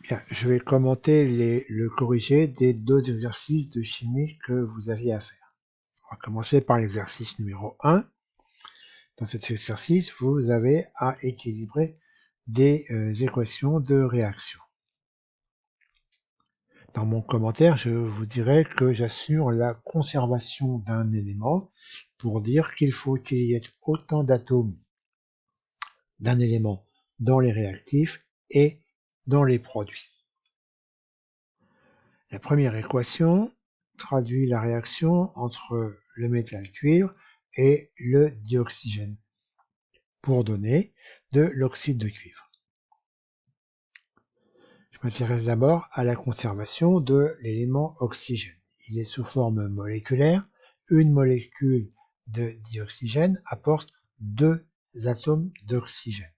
Bien, je vais commenter le corrigé des deux exercices de chimie que vous aviez à faire. On va commencer par l'exercice numéro 1. Dans cet exercice, vous avez à équilibrer des équations de réaction. Dans mon commentaire, je vous dirai que j'assure la conservation d'un élément pour dire qu'il faut qu'il y ait autant d'atomes d'un élément dans les réactifs et dans les produits. La première équation traduit la réaction entre le métal cuivre et le dioxygène pour donner de l'oxyde de cuivre. Je m'intéresse d'abord à la conservation de l'élément oxygène. Il est sous forme moléculaire. Une molécule de dioxygène apporte 2 atomes d'oxygène.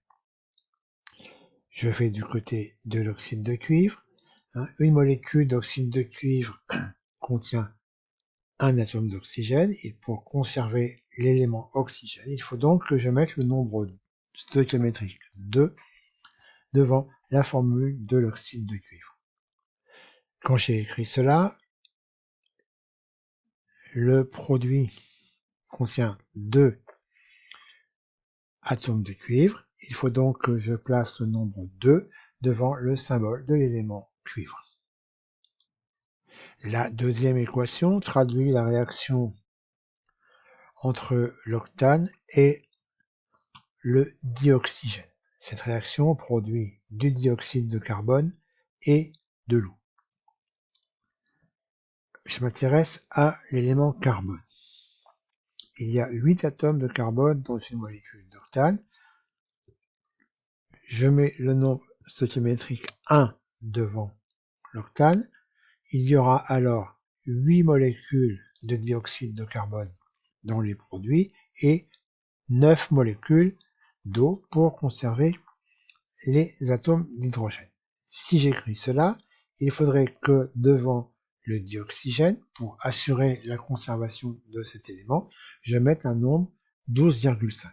Je vais du côté de l'oxyde de cuivre. Une molécule d'oxyde de cuivre contient un atome d'oxygène, et pour conserver l'élément oxygène, il faut donc que je mette le nombre stoichiométrique 2 devant la formule de l'oxyde de cuivre. Quand j'ai écrit cela, le produit contient 2 atomes de cuivre, il faut donc que je place le nombre 2 devant le symbole de l'élément cuivre. La deuxième équation traduit la réaction entre l'octane et le dioxygène. Cette réaction produit du dioxyde de carbone et de l'eau. Je m'intéresse à l'élément carbone. Il y a 8 atomes de carbone dans une molécule d'octane. Je mets le nombre stoichiométrique 1 devant l'octane. Il y aura alors 8 molécules de dioxyde de carbone dans les produits et 9 molécules d'eau pour conserver les atomes d'hydrogène. Si j'écris cela, il faudrait que devant le dioxygène, pour assurer la conservation de cet élément, je mette un nombre 12,5.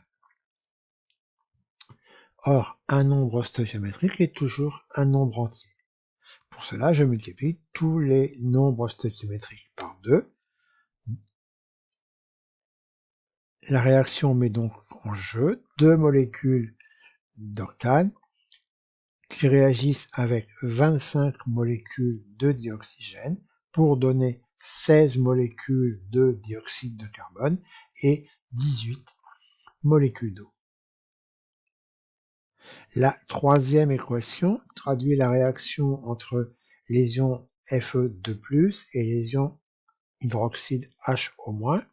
Or, un nombre stoichiométrique est toujours un nombre entier. Pour cela, je multiplie tous les nombres stoichiométriques par 2. La réaction met donc en jeu 2 molécules d'octane qui réagissent avec 25 molécules de dioxygène pour donner 16 molécules de dioxyde de carbone et 18 molécules d'eau. La troisième équation traduit la réaction entre les ions Fe2+, et les ions hydroxyde HO-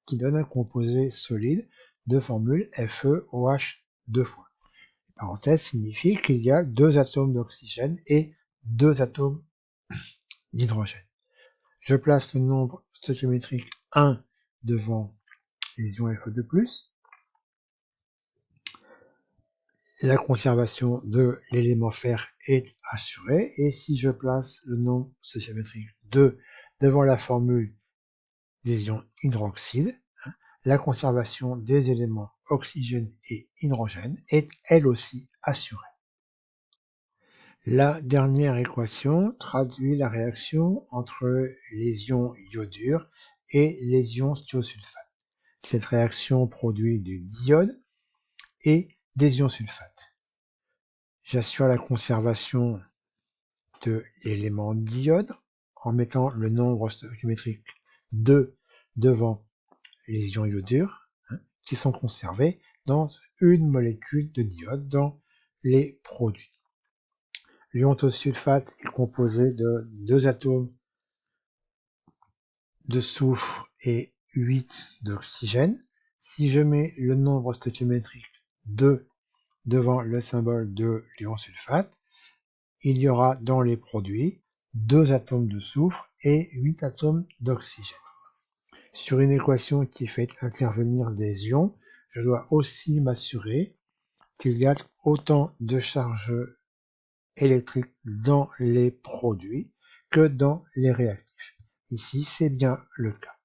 qui donne un composé solide de formule FeOH 2 fois. Parenthèse signifie qu'il y a 2 atomes d'oxygène et 2 atomes d'hydrogène. Je place le nombre stoichiométrique 1 devant les ions Fe2+. La conservation de l'élément fer est assurée, et si je place le nombre stoichiométrique 2 devant la formule des ions hydroxyde, la conservation des éléments oxygène et hydrogène est elle aussi assurée. La dernière équation traduit la réaction entre les ions iodure et les ions thiosulfate. Cette réaction produit du diode et des ions sulfate. J'assure la conservation de l'élément d'iode en mettant le nombre stoichiométrique 2 devant les ions iodure, qui sont conservés dans une molécule de diode dans les produits. L'ion thiosulfate est composé de 2 atomes de soufre et 8 d'oxygène. Si je mets le nombre stoichiométrique 2 devant le symbole de l'ion sulfate, il y aura dans les produits 2 atomes de soufre et 8 atomes d'oxygène. Sur une équation qui fait intervenir des ions, je dois aussi m'assurer qu'il y a autant de charges électriques dans les produits que dans les réactifs. Ici, c'est bien le cas.